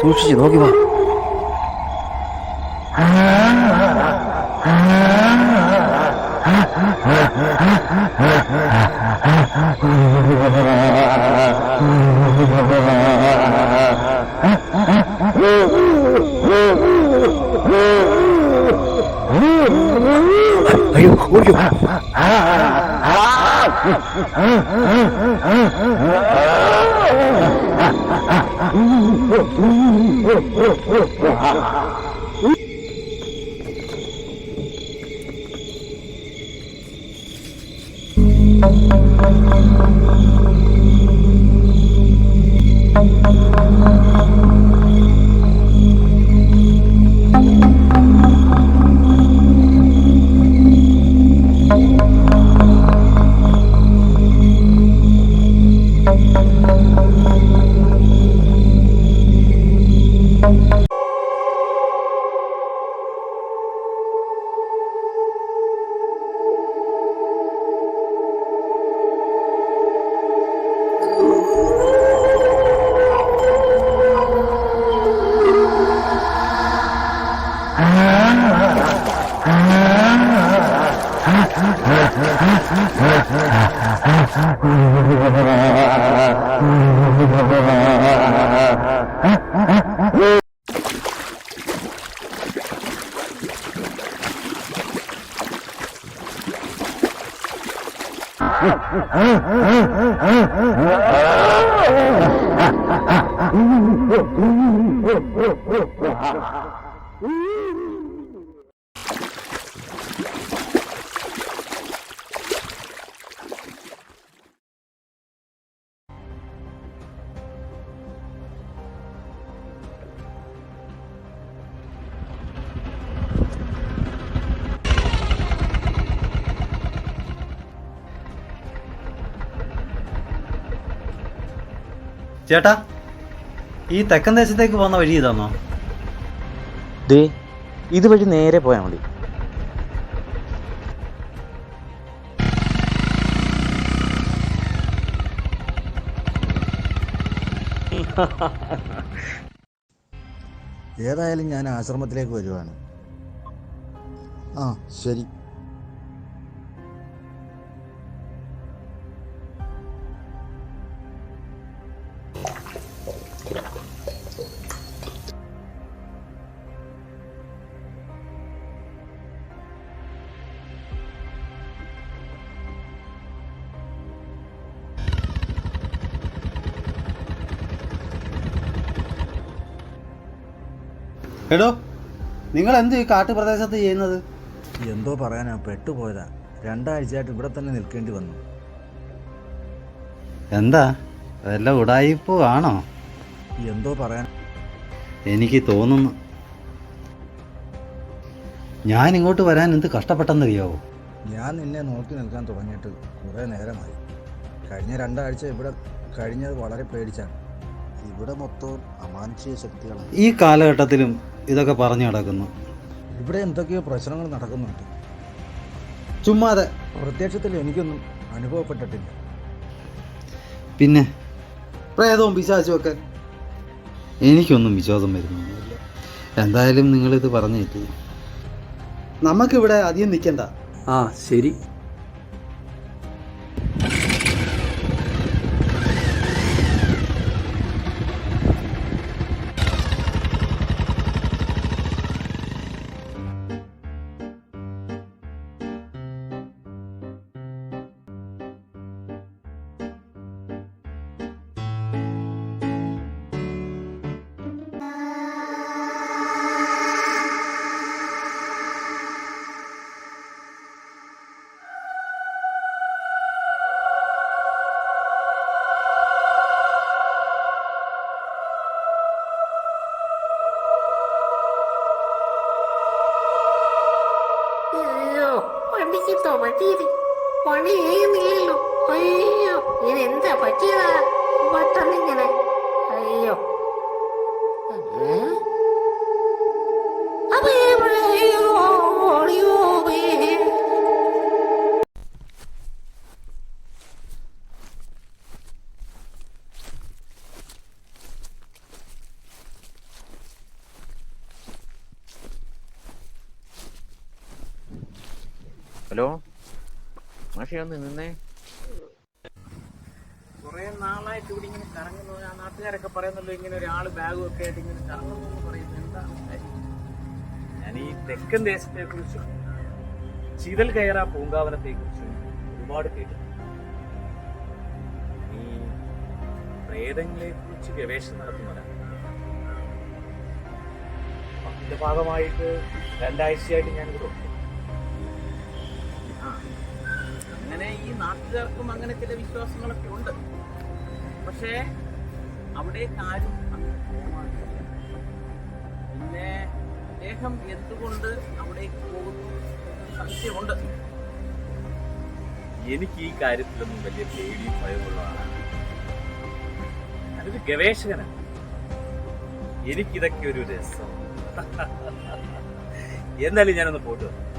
സൂക്ഷിച്ച് നോക്കി വാ. അയ്യോ ഓടിക്കോ. ചേട്ടാ, ഈ തെക്കൻ ദേശത്തേക്ക് പോകുന്ന വഴി ഇതാണോ? ദേ ഇതുവഴി നേരെ പോയാൽ മതി. ഏതായാലും ഞാൻ ആശ്രമത്തിലേക്ക് വരുവാണ്. ആ ശരി. എടോ, നിങ്ങൾ എന്ത് ഈ കാട്ടുപ്രദേശത്ത് ചെയ്യുന്നത്? എന്തോ പറയാനാ, പെട്ടുപോയതാ. 2 ആഴ്ചയായിട്ട് ഇവിടെ തന്നെ നിൽക്കേണ്ടി വന്നു. എന്താ വല്ല ഉടായിപ്പോ ആണോ? എന്തോ പറയാൻ. എനിക്ക് തോന്നുന്നു. ഞാൻ ഇങ്ങോട്ട് വരാൻ എന്ത് കഷ്ടപ്പെട്ടെന്നറിയാവോ? ഞാൻ നിന്നെ നോക്കി നിൽക്കാൻ തുടങ്ങിയിട്ട് കുറേ നേരമായി. കഴിഞ്ഞ 2 ആഴ്ച ഇവിടെ കഴിഞ്ഞത് വളരെ പേടിച്ചാണ്. ഇവിടെ മൊത്തം അമാനുഷിക ശക്തികളാണ്. ഈ കാലഘട്ടത്തിലും ഇതൊക്കെ പറഞ്ഞു നടക്കുന്നു. ഇവിടെ എന്തൊക്കെയോ പ്രശ്നങ്ങൾ നടക്കുന്നുണ്ട്. ചുമ്മാതെ. പ്രത്യക്ഷത്തിൽ എനിക്കൊന്നും അനുഭവപ്പെട്ടിട്ടില്ല. പിന്നെ പ്രേതവും പിശാചും ഒക്കെ എനിക്കൊന്നും വിശ്വാസം വരുന്നൊന്നുമില്ല. എന്തായാലും നിങ്ങളിത് പറഞ്ഞേറ്റി, നമുക്കിവിടെ അധികം നിൽക്കണ്ട. ആ ശരി. പണി ചെയ്യുന്നില്ലല്ലോ. അയ്യോ, ഇതെന്താ പറ്റിയതാ പെട്ടെന്നിങ്ങനെ? അയ്യോ, ഹലോ മാഷേ ഒന്ന് നിന്നേ. കുറെ നാളായിട്ട് ഇവിടെ ഇങ്ങനെ കറങ്ങുന്നു. ആ നാട്ടുകാരൊക്കെ പറയുന്നല്ലോ ഇങ്ങനെ ഒരാള് ബാഗും ഒക്കെ ആയിട്ട് ഇങ്ങനെ കറങ്ങുന്നു എന്ന് പറയുന്നത് എന്താണ് കാര്യം? ഞാൻ ഈ തെക്കൻ ദേശത്തെ കുറിച്ചും ചിതൽ കയറ പൂങ്കാവനത്തെ കുറിച്ചും ഒരുപാട് കേട്ടു. ഈ പ്രേതങ്ങളെ കുറിച്ച് ഗവേഷണം നടത്തുന്നവരാണ്. അതിന്റെ ഭാഗമായിട്ട് 2 ആഴ്ചയായിട്ട് ഞാനിവിടെ ഉണ്ട്. അങ്ങനെ ഈ നാട്ടുകാർക്കും അങ്ങനെ ചില വിശ്വാസങ്ങളൊക്കെ ഉണ്ട്. പക്ഷേ അവിടേക്ക് ആരും അങ്ങനെ പോകാറില്ല. പിന്നെ അദ്ദേഹം എന്തുകൊണ്ട് അവിടേക്ക് പോകുന്നു എന്നൊരു സംശയമുണ്ട്. എനിക്ക് ഈ കാര്യത്തിലൊന്നും വലിയ പേടിയും ഭയമുള്ളതാണ്. ഞാനൊരു ഗവേഷകനാണ്. എനിക്കിതൊക്കെ ഒരു രസം. എന്നാലും ഞാനൊന്ന് പോയിട്ട് വന്നു.